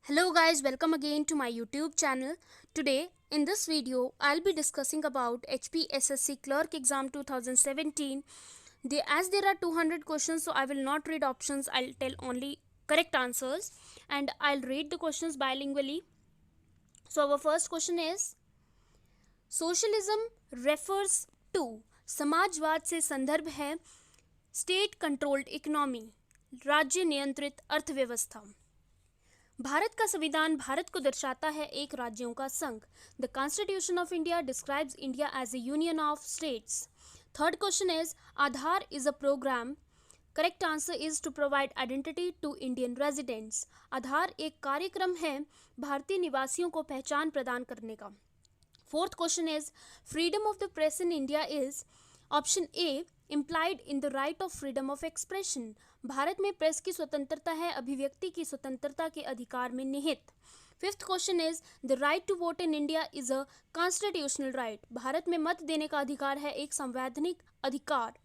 Hello guys, welcome again to my YouTube channel. Today in this video I'll be discussing about HPSSC Clerk Exam 2017. As there are 200 questions, so I will not read options, I'll tell only correct answers and I'll read the questions bilingually. So our first question is, socialism refers to, समाजवाद से संदर्भ है state controlled economy, राज्य नियंत्रित अर्थव्यवस्था। भारत का संविधान भारत को दर्शाता है एक राज्यों का संघ। The constitution of India describes India as a union of states. Third question is, Aadhaar is a program. Correct answer is to provide identity to Indian residents. Aadhaar एक कार्यक्रम है भारतीय निवासियों को पहचान प्रदान करने का। Fourth question is, freedom of the press in India is, option A, implied in the right of freedom of expression। Bharat में प्रेस की स्वतंत्रता है अभिव्यक्ति की स्वतंत्रता के अधिकार में निहित। Fifth question is, the right to vote in India is a constitutional right. Bharat में मत देने का अधिकार है एक संवैधानिक अधिकार।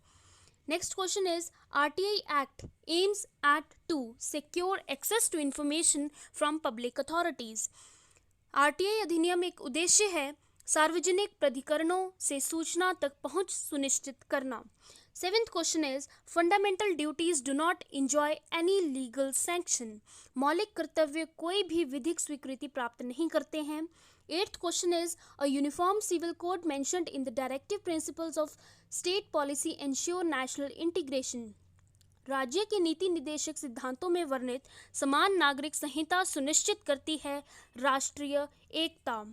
Next question is, RTI act aims at to secure access to information from public authorities. RTI अधिनियम एक उद्देश्य है सार्वजनिक प्राधिकरणों से सूचना तक पहुंच सुनिश्चित करना। Seventh question is, fundamental duties do not enjoy any legal sanction. मौलिक कर्तव्य कोई भी विधिक स्वीकृति प्राप्त नहीं करते हैं। Eighth question is, a uniform civil code mentioned in the directive principles of state policy ensure national integration. राज्य के नीति निर्देशक सिद्धांतों में वर्णित समान नागरिक संहिता सुनिश्चित करती है राष्ट्रीय एकता।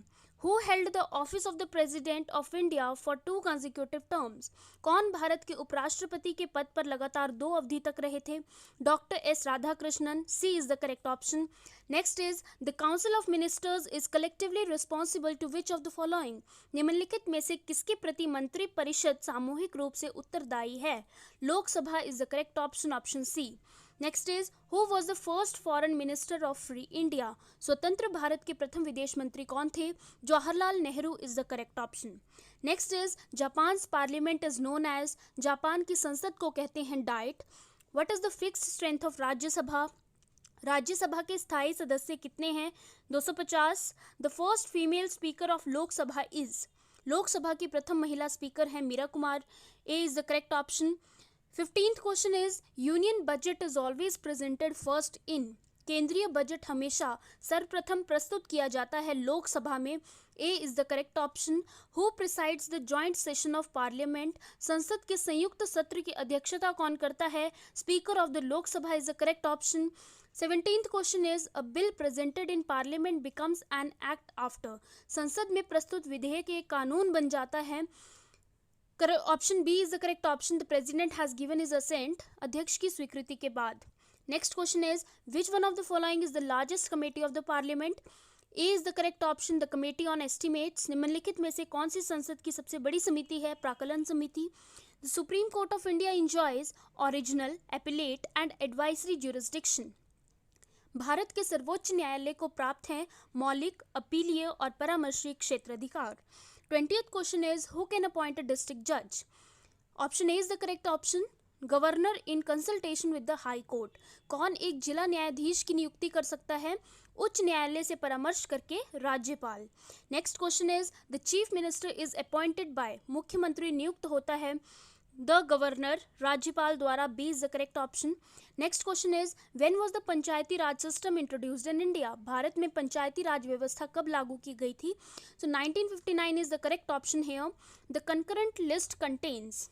Who held the office of the President of India for 2 consecutive terms? कौन भारत के उपराष्ट्रपति के पद पर लगातार 2 अवधि तक रहे थे? Doctor S Radhakrishnan. C is the correct option. Next is, the council of ministers is collectively responsible to which of the following. निम्नलिखित में से किसके प्रति मंत्री परिषद सामूहिक रूप से उत्तरदायी है? Lok Sabha is the correct option, option C. Next is, who was the first foreign minister of free India. स्वतंत्र भारत के प्रथम विदेश मंत्री कौन थे? Jawaharlal Nehru is the correct option. Next is, Japan parliament is known as, Japan की संसद को कहते हैं Diet. What is the fixed strength of Rajya Sabha. Rajya Sabha के स्थायी सदस्य कितने हैं? 250। The first female speaker of Lok Sabha is, Lok Sabha की प्रथम महिला स्पीकर है Meera Kumar. A is the correct option. 15th question is, union budget is always presented first in. केंद्रीय बजट हमेशा सर्वप्रथम प्रस्तुत किया जाता है लोकसभा में। A is the correct option. Who presides the joint session of parliament. संसद के संयुक्त सत्र की अध्यक्षता कौन करता है? Speaker of the Lok Sabha is the correct option. 17th question is, a bill presented in parliament becomes an act after. संसद में प्रस्तुत विधेयक एक कानून बन जाता है। Option B is the correct option. The president has given his assent, अध्यक्ष की स्वीकृति के बाद। Next question is, which one of the following is the largest committee of the parliament. A is the correct option, the committee on estimates. निम्नलिखित में से कौन सी संसद की सबसे बड़ी समिति है? प्राकलन समिति। The supreme court of India enjoys original, appellate and advisory jurisdiction. Bharat के सर्वोच्च न्यायालय को प्राप्त है मौलिक, अपीलीय और परामर्शी क्षेत्राधिकार। 20th question is, who can appoint a district जज। Option A is the correct option, governor in consultation with the high court. कौन एक जिला न्यायाधीश की नियुक्ति कर सकता है? उच्च न्यायालय से परामर्श करके राज्यपाल। Next question is, the chief minister is appointed by. मुख्यमंत्री नियुक्त होता है द गवर्नर, राज्यपाल द्वारा। B is the correct option. Next question is, when was the panchayati raj system introduced in India. Bharat में पंचायती राज व्यवस्था कब लागू की गई थी? So 1959 is the correct option here. The concurrent list contains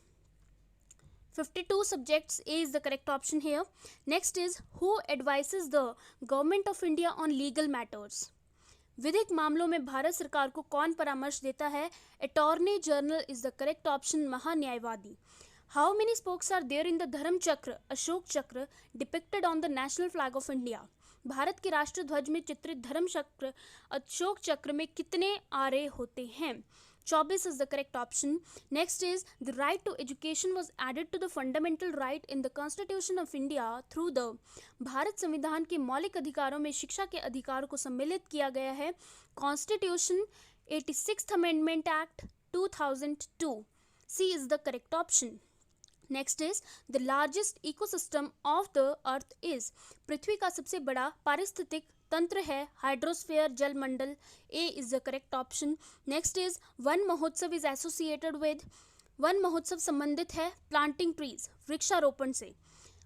52 subjects. A is the correct option here. Next is, who advises the government of India on legal matters. विधिक मामलों में भारत सरकार को कौन परामर्श देता है? Attorney general is the correct option, महान्यायवादी। How many spokes are there in the Dharma Chakra, Ashoka Chakra, depicted on the national flag of India. भारत के राष्ट्र ध्वज में चित्रित धर्म चक्र, अशोक चक्र में कितने आरे होते हैं? 24 is the correct option. Next is, the right to education was added to the fundamental right in the Constitution of India through the, Bharat संविधान के मौलिक अधिकारों में शिक्षा के अधिकार को सम्मिलित किया गया है Constitution 86th Amendment Act 2002. C is the correct option. Next is, the largest ecosystem of the earth is. पृथ्वी का सबसे बड़ा पारिस्थितिक तंत्र है हाइड्रोस्फीयर जल मंडल, A is the correct option. Next is Van Mahotsav is associated with, Van Mahotsav संबंधित है प्लांटिंग ट्रीज, वृक्षारोपण से,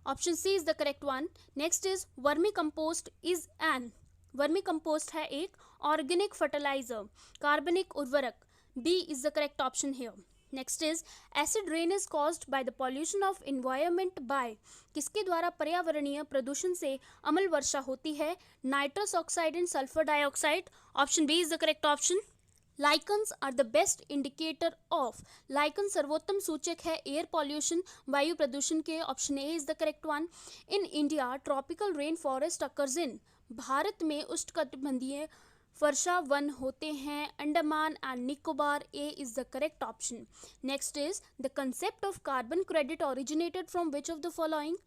option C is the correct one. Next is vermicompost is an, vermicompost है एक ऑर्गेनिक फर्टिलाइजर, कार्बनिक उर्वरक, B is the correct option here. Next is acid rain is caused by the pollution of environment by, किसके द्वारा पर्यावरणीय प्रदूषण से अम्ल वर्षा होती है, nitrous oxide and sulphur dioxide, option B is the correct option. Lichens are the best indicator of, lichen सर्वोत्तम सूचक है एयर पॉल्यूशन, वायु प्रदूषण के, option A is the correct one. In India tropical rain forest occurs in, Bharat में उष्णकटिबंधीय वर्षा वन होते हैं Andaman and Nicobar, A is the correct option. Next is the concept of carbon credit originated from which of the following,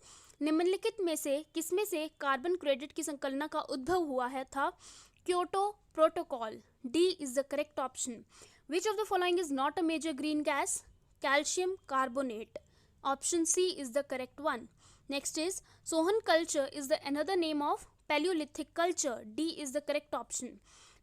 निम्नलिखित में से किसमें से कार्बन क्रेडिट की संकल्पना का उद्भव हुआ है था, Kyoto protocol, D is the correct option. Which of the following is not a major green gas, calcium carbonate, option C is the correct one. Next is Sohan culture is the another name of Paleolithic culture, D is the correct option.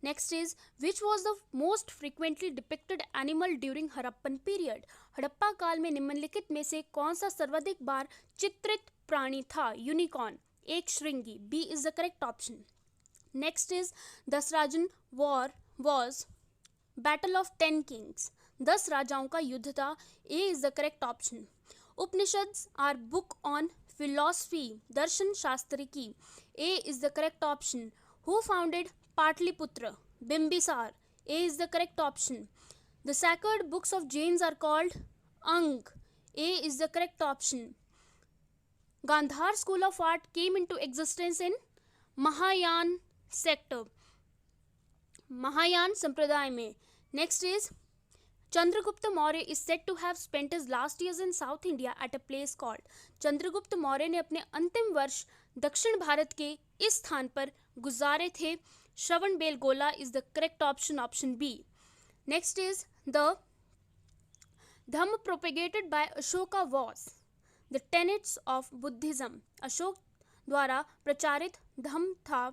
Next is which was the most frequently depicted animal during Harappan period, Harappa काल में निम्नलिखित में से कौन सा सर्वाधिक बार चित्रित प्राणी था, यूनिकॉर्न, एक Shringi, B is the correct option. Next is दसराजन war was battle of 10 kings, 10 राजाओं का युद्ध था, A is the correct option. Upanishads are book on philosophy, दर्शन शास्त्र की, A is the correct option. Who founded Patliputra? Bimbisar, A is the correct option. The sacred books of Jains are called Ang, A is the correct option. Gandhar School of Art came into existence in Mahayana sector, Mahayana संप्रदाय में. Next is Chandragupta Maurya is said to have spent his last years in South India at a place called, Chandragupta Maurya ने अपने अंतिम वर्ष दक्षिण भारत के इस स्थान पर गुजारे थे, Shravanabelagola is the correct option, option B. Next is the dhamma propagated by Ashoka was the tenets of Buddhism, Ashoka द्वारा प्रचारित धम्म था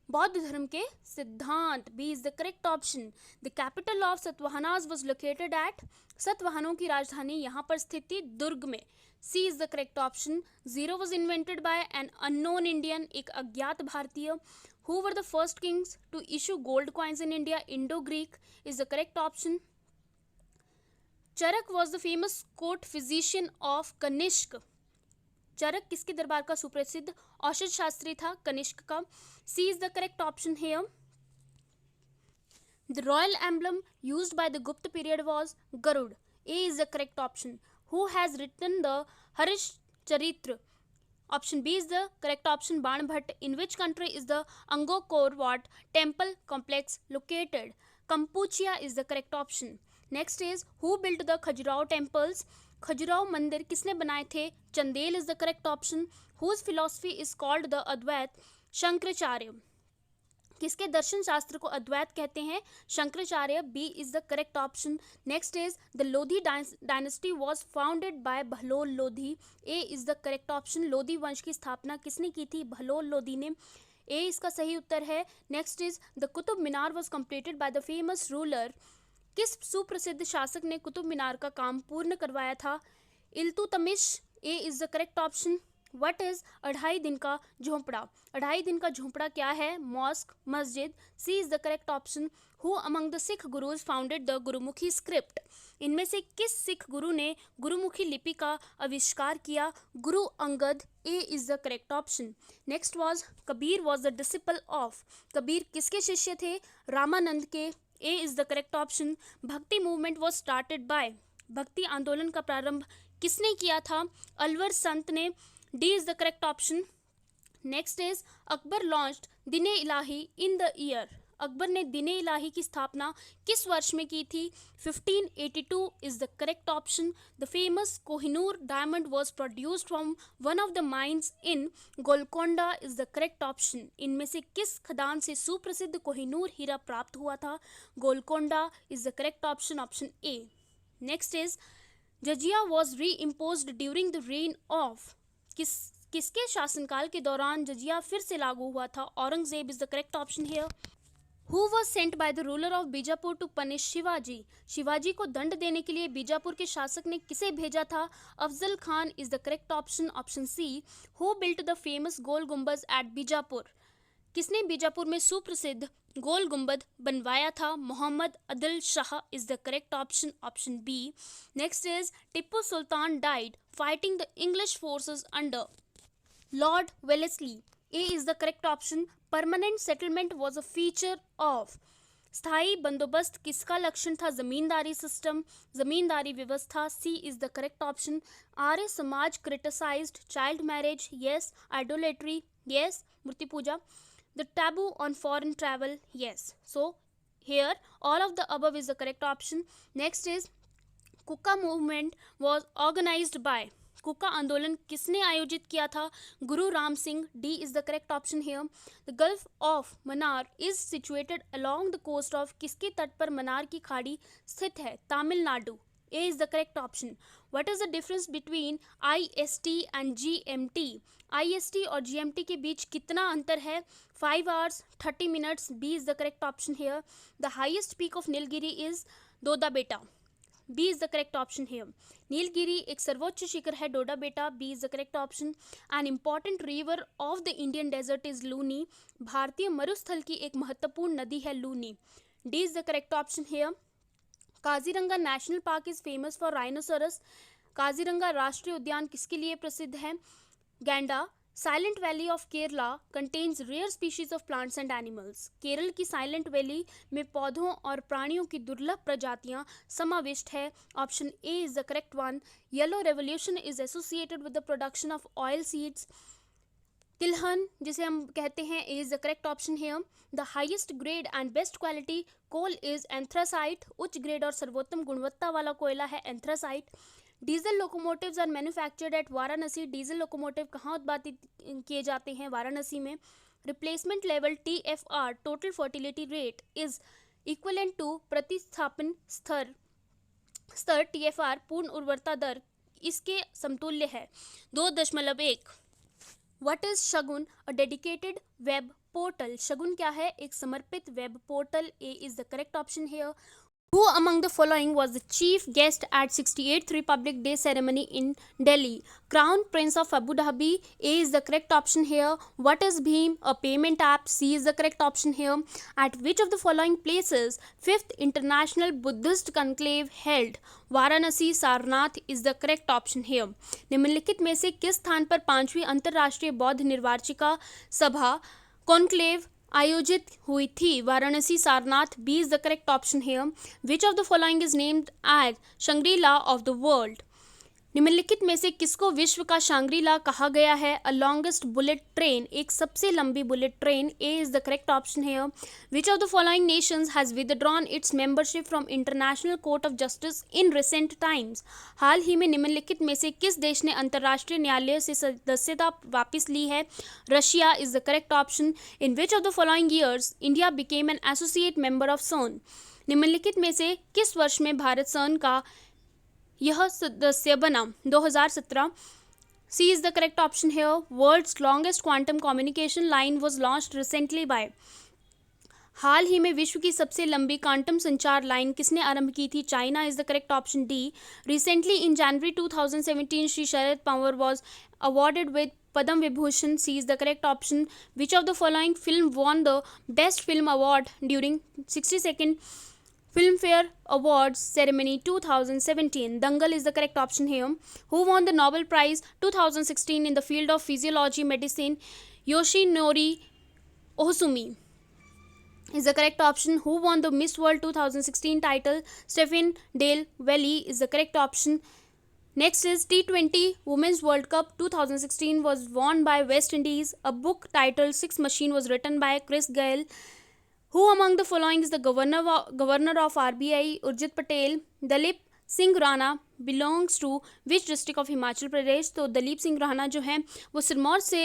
बौद्ध धर्म के सिद्धांत, B is the correct option. The capital of Satavahanas was located at, सतवाहनों की राजधानी यहाँ पर स्थित थी दुर्ग में, C is the correct option. Zero was invented by an unknown Indian, एक अज्ञात भारतीय. Who were the first kings to issue gold coins in India, Indo Greek is the correct option. Charak was the famous court physician of Kanishka, Charak किसके दरबार का सुप्रसिद्ध औषध शास्त्री था, कनिष्क का, C is the correct option here. The royal emblem used by the Gupta period was Garuda, A is the correct option. Who has written the Harsha Charitra, option B is the correct option, Banabhatta. In which country is the Angkor Wat temple complex located, Kampuchea is the correct option. Next is who built the Khajuraho temples, Khajuraho मंदिर किसने बनाए थे, Chandel is the correct option. Whose philosophy is called the Advaita, Shankaracharya, किसके दर्शन शास्त्र को अद्वैत कहते हैं, Shankaracharya, B is the correct option. Next is the Lodhi dynasty was founded by Bahlol Lodhi, A is the correct option. Lodhi वंश की स्थापना किसने की थी, बहलोल लोधी ने, ए इसका सही उत्तर है. Next is the Qutub Minar was completed by the famous ruler, किस सुप्रसिद्ध शासक ने कुतुब मीनार का काम पूर्ण करवाया था, Iltutmish, A is the correct option. What is Adhai Din का झोंपड़ा, अढ़ाई दिन का झोंपड़ा क्या है, मॉस्क, मस्जिद, C is the correct option. Who among the Sikh gurus founded the Gurmukhi script, इनमें से किस सिख गुरु ने गुरुमुखी लिपि का आविष्कार किया, Guru Angad, A is the correct option. Next was Kabir was the disciple of, Kabir किसके शिष्य थे, रामानंद के, A is the correct option. Bhakti movement was started by, bhakti आंदोलन का प्रारंभ किसने किया था, अलवर संत ने, D is the correct option. Next is Akbar launched दिने इलाही इन द ईयर, अकबर ने दिने इलाही की स्थापना किस वर्ष में की थी, 1582 is the correct option. The famous Kohinoor diamond was produced from one of the mines in Golconda is the correct option. इनमें से किस खदान से सुप्रसिद्ध कोहिनूर हीरा प्राप्त हुआ था, Golconda is the correct option, option A. Next is jizya was reimposed during the reign of, किसके शासनकाल के दौरान जजिया फिर से लागू हुआ था? Aurangzeb is the correct option here. Who was sent by the ruler of Bijapur to punish Shivaji? Shivaji को दंड देने के लिए बीजापुर के शासक ने किसे भेजा था? Afzal Khan is the correct option, option C. Who built the famous Gol Gumbaz at Bijapur? किसने बीजापुर में सुप्रसिद्ध गोल गुम्बद बनवाया था? Mohammad Adil Shah is the correct option, option B. Next is Tipu Sultan died fighting the English forces under lord Wellesley. A is the correct option. Permanent settlement was a feature of. स्थायी बंदोबस्त किसका लक्षण था? जमींदारी सिस्टम, जमींदारी व्यवस्था। C is the correct option. Arya Samaj criticised child marriage, yes. Idolatry, yes. मूर्ति पूजा। The taboo on foreign travel, yes. So here all of the above is the correct option. Next is Kuka movement was organized by. कुका आंदोलन किसने आयोजित किया था? Guru Ram Singh. D is the correct option here. The gulf of Mannar is situated along the coast of. किसके तट पर मन्नार की खाड़ी स्थित है? Tamil Nadu. A is the correct option. What is the difference between IST and GMT? IST और GMT के बीच कितना अंतर है? 5 hours 30 minutes। B is the correct option here. The highest peak of Nilgiri is Doda Betta. B is the correct option here. Nilgiri एक सर्वोच्च शिखर है, Doda Betta. B is the correct option. An important river of the Indian desert is Luni. भारतीय मरुस्थल की एक महत्वपूर्ण नदी है Luni. D is the correct option here. Kaziranga national park is famous for rhinoceros. Kaziranga राष्ट्रीय उद्यान किसके लिए प्रसिद्ध है? गैंडा। Silent valley of Kerala contains rare species of plants and animals. Kerala की साइलेंट वैली में पौधों और प्राणियों की दुर्लभ प्रजातियां समाविष्ट है। Option A is the correct one. Yellow revolution is associated with the production of oil seeds. तिलहन जिसे हम कहते हैं, is the correct option here. The highest grade and best quality coal is anthracite. उच्च ग्रेड और सर्वोत्तम गुणवत्ता वाला कोयला है anthracite. Diesel locomotives are manufactured at Varanasi. Diesel locomotive कहाँ उत्पादित किए जाते हैं? वाराणसी में। Replacement level TFR total fertility rate is equivalent to प्रतिस्थापन स्तर TFR पूर्ण उर्वरता दर इसके समतुल्य है 2.1। What is Shagun? A dedicated web portal. Shagun क्या है? एक समर्पित web portal. A is the correct option here. Who among the following was the chief guest at 68th Republic Day ceremony in Delhi? Crown Prince of Abu Dhabi. A is the correct option here. What is Bheem? A payment app. C is the correct option here. At which of the following places 5th International Buddhist Conclave held? Varanasi, Sarnath is the correct option here. निम्नलिखित में से किस स्थान पर 5वीं अंतर्राष्ट्रीय बौद्ध निर्वाचिका सभा कॉन्क्लेव आयोजित हुई थी? Varanasi, Sarnath. B is the correct option here. Which of the following is named as Shangri-La of the world? निम्नलिखित में से किसको विश्व का शांग्री-ला कहा गया है? अ लॉन्गेस्ट बुलेट ट्रेन, एक सबसे लंबी bullet train. A is the correct option here. Which of the following nations has withdrawn its membership from International Court of Justice in recent times? हाल ही में निम्नलिखित में से किस देश ने अंतर्राष्ट्रीय न्यायालय से सदस्यता वापस ली है? Russia is the correct option. In which of the following years India became an associate member of सर्न? निम्नलिखित में से किस वर्ष में भारत सर्न का यह सदस्य बना? 2017। C is the correct option here. World's longest quantum communication line was launched recently by. हाल ही में विश्व की सबसे लंबी क्वांटम संचार लाइन किसने आरंभ की थी? China is the correct option. D. Recently in January 2017 Shri Sharad Pawar was awarded with Padam Vibhushan. C is the correct option. Which of the following film won the Best Film Award during 62nd Filmfare Awards ceremony 2017? Dangal is the correct option here. Who won the Nobel Prize 2016 in the field of physiology medicine? Yoshinori Ohsumi is the correct option. Who won the Miss World 2016 title? Stephen Dale Valley is the correct option. Next is T20 Women's World Cup 2016 was won by West Indies. A book titled Six Machine was written by Chris Gayle. Who among the following is the governor of RBI? Urjit Patel. Dalip Singh Rana belongs to which district of Himachal Pradesh? तो दलीप सिंह राणा जो हैं वो सिरमौर से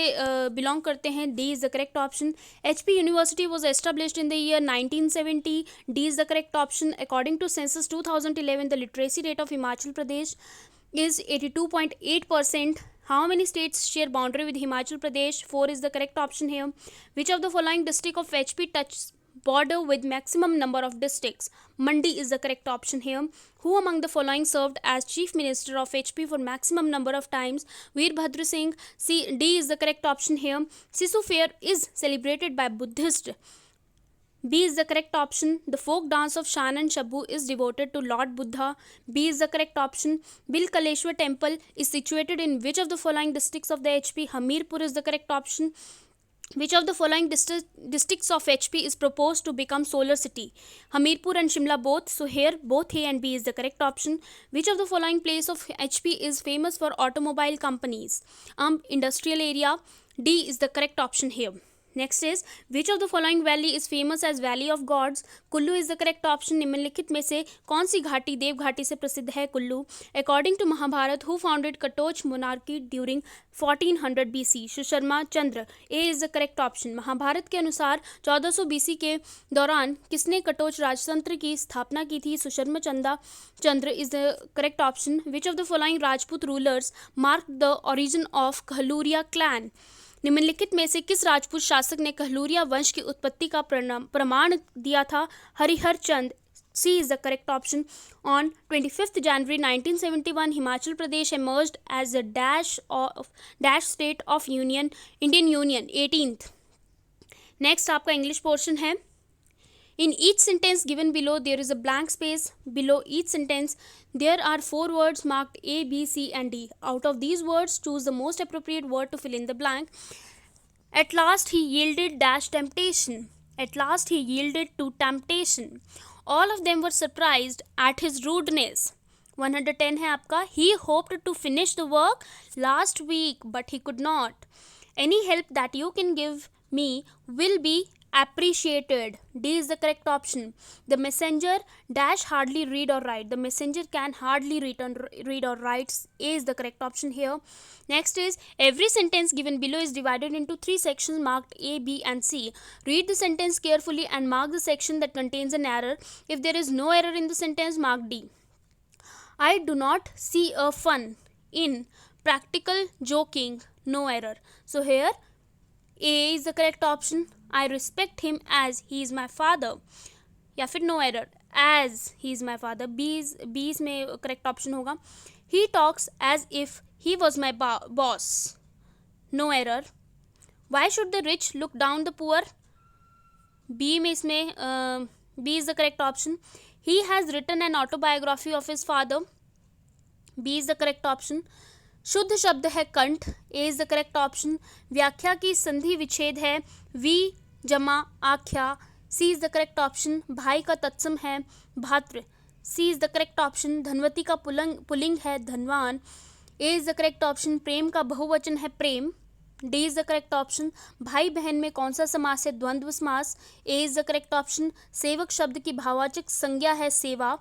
belong करते हैं। D is the correct option. HP University was established in the year 1970. D is the correct option. According to census 2011, the literacy rate of Himachal Pradesh is 82.8%. How many states share boundary with Himachal Pradesh? 4 is the correct option here. Which of the following district of HP touches border with maximum number of districts? Mandi is the correct option here. Who among the following served as Chief Minister of HP for maximum number of times? Veerbhadra Singh. D is the correct option here. Sisu Fair is celebrated by Buddhist. B is the correct option. The folk dance of Shan and Shabu is devoted to Lord Buddha. B is the correct option. Bilkaleshwar temple is situated in which of the following districts of the HP? Hamirpur is the correct option. Which of the following districts of HP is proposed to become solar city? Hamirpur and Shimla both. So here both A and B is the correct option. Which of the following place of HP is famous for automobile companies? Industrial area. D is the correct option here. Next is, which of the following valley is famous as Valley of Gods? Kullu is the correct option. निम्नलिखित में से कौन सी घाटी देव घाटी से प्रसिद्ध है? Kullu. According to Mahabharat, who founded Katoch monarchy during 1400 BC? Susharma Chandra. A is the correct option. Mahabharat के अनुसार 1400 BC के दौरान किसने कटोच राजतंत्र की स्थापना की थी? सुशर्मा चंद्र is the correct option. Which of the following Rajput rulers marked the origin of Kahluria clan? निम्नलिखित में से किस राजपूत शासक ने कहलूरिया वंश की उत्पत्ति का प्रमाण दिया था? हरिहर चंद. C is the correct option. On 25th January 1971, Himachal Pradesh emerged as a dash state of Indian Union. 18th. Next आपका इंग्लिश पोर्शन है. In each sentence given below, there is a blank space. Below each sentence, there are 4 words marked A, B, C, and D. Out of these words, choose the most appropriate word to fill in the blank. At last he yielded dash temptation. At last he yielded to temptation. All of them were surprised at his rudeness. 110 है आपका. He hoped to finish the work last week, but he could not. Any help that you can give me will be appreciated. D is the correct option. The messenger dash hardly read or write. The messenger can hardly read or write. A is the correct option here. Next is, every sentence given below is divided into 3 sections marked A, B and C. Read the sentence carefully and mark the section that contains an error. If there is no error in the sentence, mark D. I do not see a fun in practical joking. No error. So here A is the correct option. I respect him as he is my father. या फिर no error. As he is my father. B इसमें correct option होगा. He talks as if he was my boss. No error. Why should the rich look down the poor? B में इसमें B is the correct option. He has written an autobiography of his father. B is the correct option. शुद्ध शब्द है कंठ. A is the correct option. व्याख्या की संधि विच्छेद है वी जमा आख्या. C is the correct option. भाई का तत्सम है भात्र. C is the correct option. Dhanwati का पुल्लिंग है धनवान. A is the correct option. प्रेम का बहुवचन है प्रेम. D is the correct option. भाई बहन में कौन सा समास है? द्वंद्व समास. A is the correct option. सेवक शब्द की भाववाचक संज्ञा है सेवा.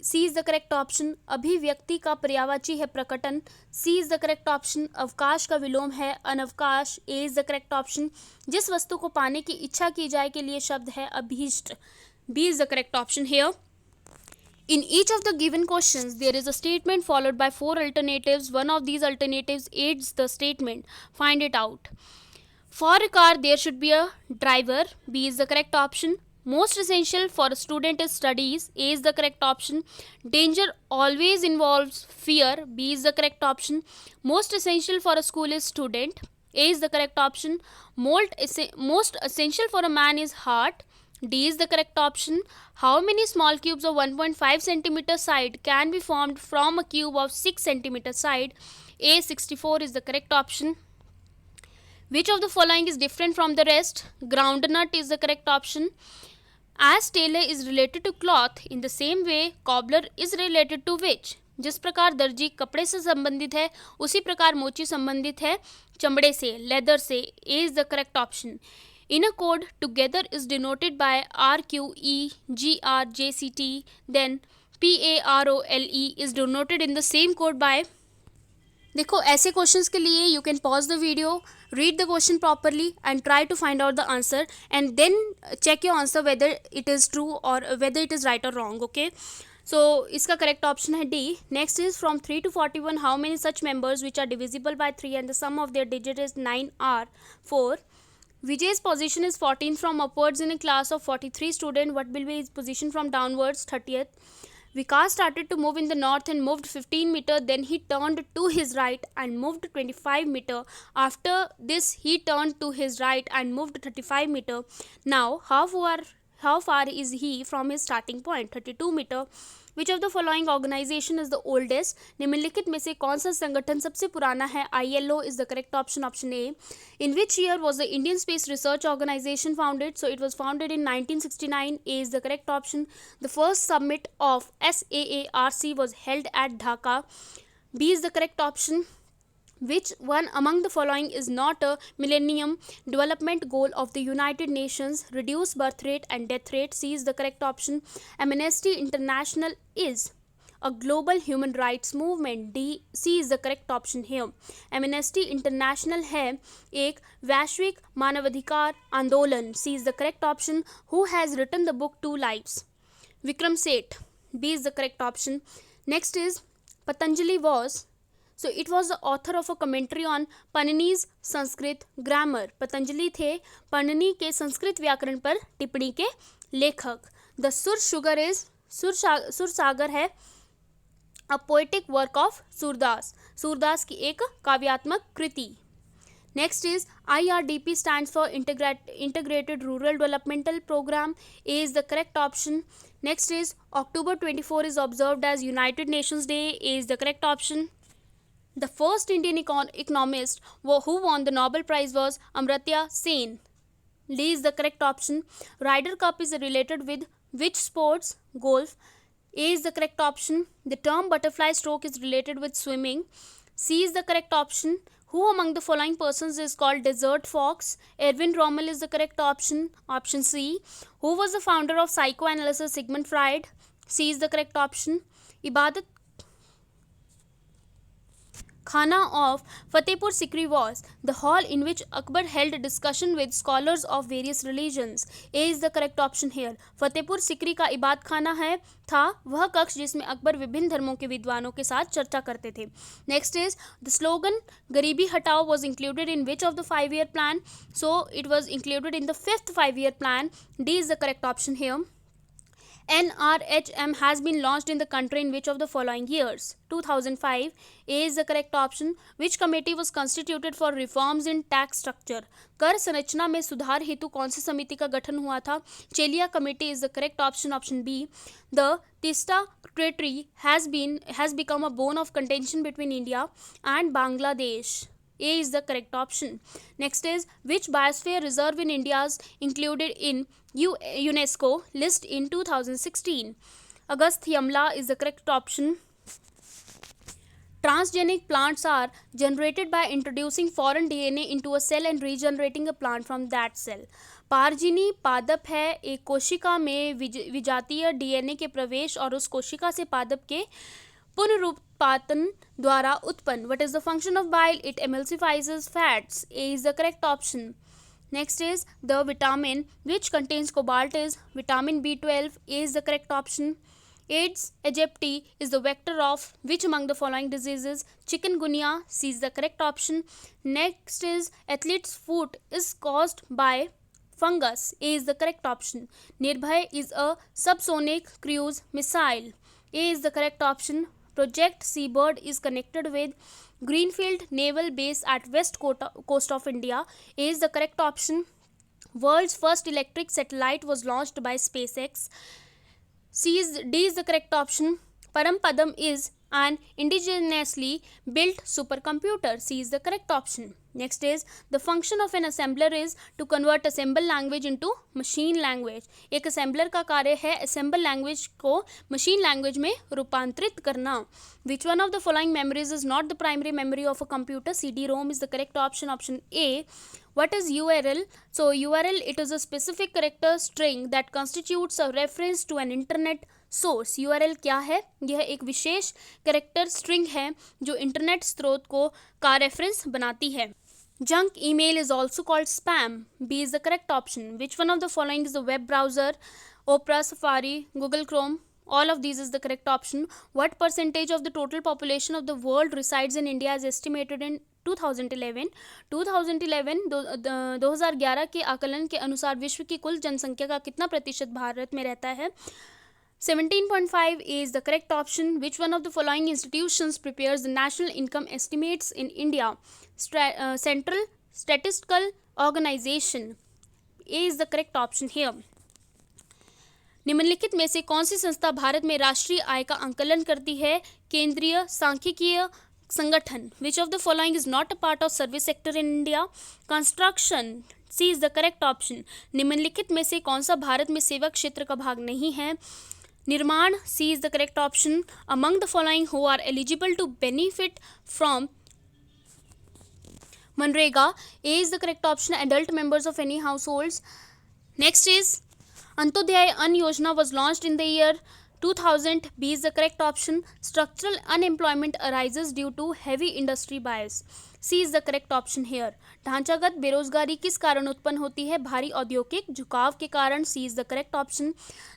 C is the correct option. अभिव्यक्ति का पर्यायवाची है प्रकटन. C is the correct option. अवकाश का विलोम है अनवकाश. A is the correct option. जिस वस्तु को पाने की इच्छा की जाए के लिए शब्द है अभीष्ट. B is the correct option here. In each of the given questions, there is a statement followed by 4 alternatives. One of these alternatives aids the statement. Find it out. For a car, there should be a driver. B is the correct option. Most essential for a student is studies. A is the correct option. Danger always involves fear. B is the correct option. Most essential for a school is student. A is the correct option. Most essential for a man is heart. D is the correct option. How many small cubes of 1.5 centimeter side can be formed from a cube of 6 centimeter side? A 64 is the correct option. Which of the following is different from the rest? Groundnut is the correct option. As tailor is related to cloth, in the same way cobbler is related to which? जिस प्रकार दर्जी कपड़े से संबंधित है उसी प्रकार मोची संबंधित है चमड़े से, लेदर से. A is the correct option. In a code, together is denoted by RQEGRJCT. Then PAROLE is denoted in the same code by. देखो ऐसे क्वेश्चंस के लिए you can pause the video, read the question properly and try to find out the answer and then check your answer whether it is true or whether it is right or wrong. Okay, So इसका correct option है D. Next is from 3 to 41 how many such members which are divisible by 3 and the sum of their digit is 9 are 4. Vijay's position is 14 from upwards in a class of 43 students. What will be his position from downwards? 30th. Vikas started to move in the north and moved 15 meter. Then he turned to his right and moved 25 meter. After this, he turned to his right and moved 35 meter. Now, how far is he from his starting point? 32 meter. Which of the following organisation is the oldest. निम्नलिखित में से कौन सा संगठन सबसे पुराना है? ILO is the correct option, option A. In which year was the Indian space research organisation founded? So it was founded in 1969. A is the correct option. The first summit of SAARC was held at Dhaka. B is the correct option. Which one among the following is not a Millennium Development Goal of the United Nations? Reduce birth rate and death rate. C is the correct option. Amnesty International is a global human rights movement. C is the correct option here. Amnesty International है एक वैश्विक मानवाधिकार आंदोलन. C is the correct option. Who has written the book Two Lives? Vikram Seth. B is the correct option. Next is Patanjali was. So it was the author of a commentary on Panini's Sanskrit grammar. Patanjali थे पणिनि के संस्कृत व्याकरण पर टिप्पणी के लेखक. The सुर सागर है a poetic work of Surdas. Surdas की एक काव्यात्मक कृति. Next is IRDP stands for Integrated Rural Developmental Program. A is the correct option. Next is October 24 is observed as United Nations Day. A is the correct option. The first Indian economist who won the Nobel Prize was Amartya Sen. D is the correct option. Ryder Cup is related with which sports? Golf. A is the correct option. The term butterfly stroke is related with swimming. C is the correct option. Who among the following persons is called desert fox? Erwin Rommel is the correct option. Option C. Who was the founder of psychoanalysis? Sigmund Freud. C is the correct option. Ibadat Khana of Fatehpur Sikri was the hall in which Akbar held a discussion with scholars of various religions. A is the correct option here. Fatehpur Sikri का इबादत खाना है था वह कक्ष जिसमें अकबर विभिन्न धर्मों के विद्वानों के साथ चर्चा करते थे. नेक्स्ट इज द स्लोगन गरीबी हटाओ was included in which of the 5-year plan? So it was included in the 5th 5-year plan. D is the correct option here. NRHM has been launched in the country in which of the following years? 2005. A is the correct option. Which committee was constituted for reforms in tax structure? कर संरचना में सुधार हेतु कौन सी समिति का गठन हुआ था? Chelliah committee is the correct option, option B. The Teesta Treaty has become a bone of contention between India and Bangladesh. A is the correct option. Next is which biosphere reserve in India is included in UNESCO list in 2016? Agast Yamla is the correct option. Transgenic plants are generated by introducing foreign DNA into a cell and regenerating a plant from that cell. पारजीनी पादप है एक कोशिका में विजातीय DNA के प्रवेश और उस कोशिका से पादप के पुनरुत्पादन द्वारा उत्पन्न. What is the function of bile? It emulsifies fats. A is the correct option. Next is the vitamin which contains cobalt is vitamin B12. A is the correct option. Aedes aegypti is the vector of which among the following diseases? Chikungunya. C is the correct option. Next is athlete's foot is caused by fungus. A is the correct option. Nirbhay is a subsonic cruise missile. A is the correct option. Project Seabird is connected with Greenfield Naval Base at west coast of India. A is the correct option. World's first electric satellite was launched by SpaceX. D is the correct option. Parampadam is an indigenously built supercomputer. C is the correct option. Next is the function of an assembler is to convert assemble language into machine language. एक assembler का कार्य है assemble language को machine language में रूपांतरित करना. Which one of the following memories is not the primary memory of a computer? CD-ROM is the correct option. Option A. What is URL? So URL, it is a specific character string that constitutes a reference to an internet source. URL क्या है? यह एक विशेष character string है जो internet स्रोत को का reference बनाती है. Junk email is also called spam. B is the correct option. Which one of the following is the web browser? Opera, Safari, Google Chrome. All of these is the correct option. What percentage of the total population of the world resides in India is estimated in 2011? 2011 के आकलन के अनुसार विश्व की कुल जनसंख्या का कितना प्रतिशत भारत में रहता है? 17.5 is the correct option. Which one of the following institutions prepares the national income estimates in India? Central Statistical Organization. A is the correct option here. निम्नलिखित में से कौन सी संस्था भारत में राष्ट्रीय आय का आंकलन करती है? केंद्रीय सांख्यिकीय संगठन. Which of the following is not a part of service sector in India? Construction. C is the correct option. निम्नलिखित में से कौन सा भारत में सेवा क्षेत्र का भाग नहीं है? निर्माण. C is the correct option. Among the following who are eligible to benefit from Manrega? A is the correct option. Adult members of any households. Next is Antyodaya Ann Yojana was launched in the year 2000. B is the correct option. Structural unemployment arises due to heavy industry bias. C is the correct option here. ढांचागत बेरोजगारी किस कारण उत्पन्न होती है? भारी औद्योगिक झुकाव के कारण. C is the correct option.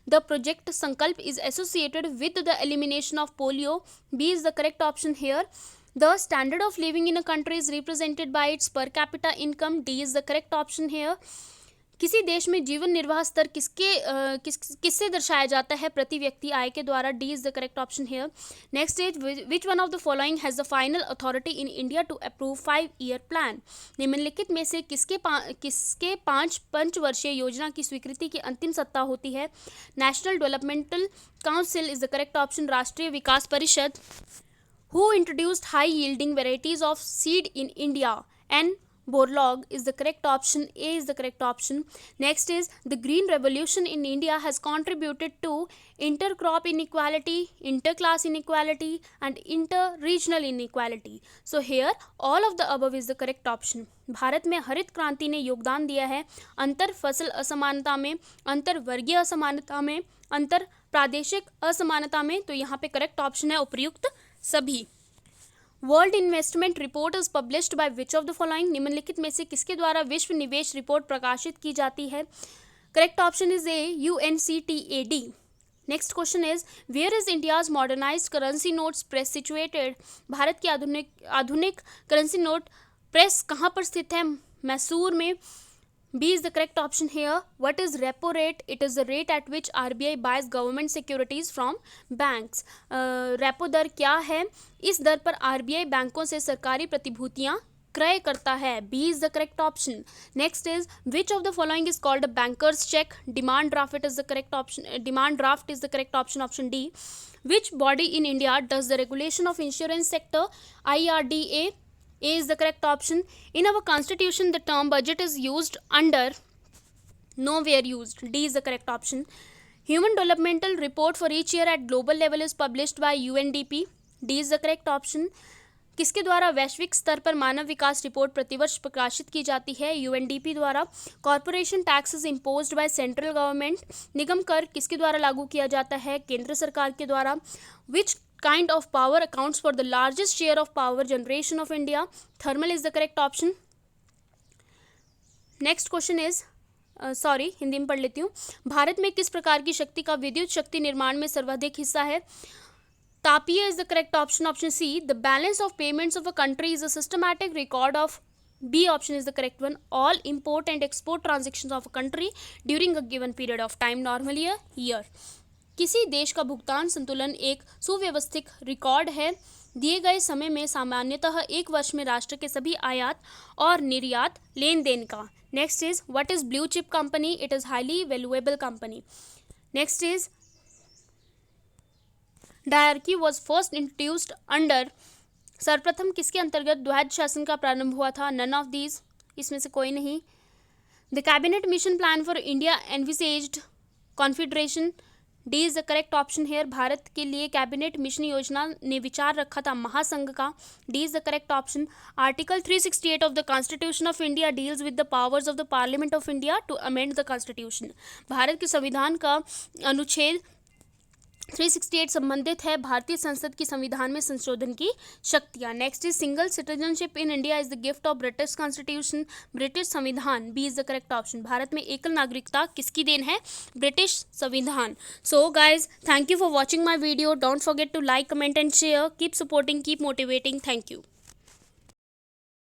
The project Sankalp is associated with the elimination of polio. B is the correct option here. The standard of living in a country is represented by its per capita income. D is the correct option here. किसी देश में जीवन निर्वाह स्तर किससे दर्शाया जाता है? प्रति व्यक्ति आय के द्वारा. D is the correct option here. Next is which one of the following has the final authority in India to approve 5-year plan? निम्नलिखित में से किसके 5 वर्षीय योजना की स्वीकृति की अंतिम सत्ता होती है? National developmental council is the correct option. राष्ट्रीय विकास परिषद. Who introduced high yielding varieties of seed in India? N Borlaug is the correct option. A is the correct option. Next is the Green Revolution in India has contributed to intercrop inequality, interclass inequality and inter-regional inequality. So here all of the above is the correct option. Bharat में हरित क्रांति ने योगदान दिया है अंतर फसल असमानता में, अंतर वर्गीय असमानता में, अंतर प्रादेशिक असमानता में. तो यहाँ पे करेक्ट ऑप्शन है उपर्युक्त सभी. World investment report is published by which of the following? निम्नलिखित में से किसके द्वारा विश्व निवेश रिपोर्ट प्रकाशित की जाती है? Correct option is A UNCTAD. Next question is where is India's modernised currency notes press situated? Bharat की आधुनिक करेंसी नोट प्रेस कहाँ पर स्थित है? मैसूर में. B is the correct option here. What is repo rate? It is the rate at which RBI buys government securities from banks. Repo दर क्या है? इस दर पर RBI बैंकों से सरकारी प्रतिभूतियां क्रय करता है. B is the correct option. Next is which of the following is called a banker's check? Demand draft is the correct option. Demand draft is the correct option. Option D. Which body in India does the regulation of insurance sector? IRDA. A is the correct option. In our constitution, the term budget is used under nowhere used. D is the correct option. Human developmental report for each year at global level is published by UNDP. D is the correct option. किसके द्वारा वैश्विक स्तर पर मानव विकास report प्रतिवर्ष प्रकाशित की जाती है? UNDP द्वारा. Corporation tax is imposed by central government. निगम कर किसके द्वारा लागू किया जाता है? केंद्र सरकार के द्वारा. विच kind of power accounts for the largest share of power generation of India? Thermal is the correct option. Next question is Hindi में पढ़ लेती हूँ. भारत में किस प्रकार की शक्ति का विद्युत शक्ति निर्माण में सर्वाधिक हिस्सा है? तापीय is the correct option. Option C. The balance of payments of a country is a systematic record of. B option is the correct one. All import and export transactions of a country during a given period of time, normally a year. किसी देश का भुगतान संतुलन एक सुव्यवस्थित record है दिए गए समय में, सामान्यतः एक वर्ष में राष्ट्र के सभी आयात और निर्यात लेन देन का. Next is what is blue chip company? It is highly valuable company. Next is dyarchy was first introduced under. सर्वप्रथम किसके अंतर्गत द्वैध शासन का प्रारंभ हुआ था? नन ऑफ दीज, इसमें से कोई नहीं. The Cabinet Mission Plan for India envisaged confederation. D is the correct option here. भारत के लिए कैबिनेट मिशन योजना ने विचार रखा था महासंघ का. D is the correct option. Article 368 of the constitution of India deals with the powers of the parliament of India to amend the constitution. Bharat के संविधान का अनुच्छेद 368 संबंधित है भारतीय संसद की संविधान में संशोधन की शक्तियाँ। Next is single citizenship in India is the gift of British constitution, British संविधान, B is the correct option. भारत में एकल नागरिकता किसकी देन है? ब्रिटिश संविधान। So guys, thank you for watching my video. Don't forget to like, comment and share. Keep supporting, keep motivating. Thank you.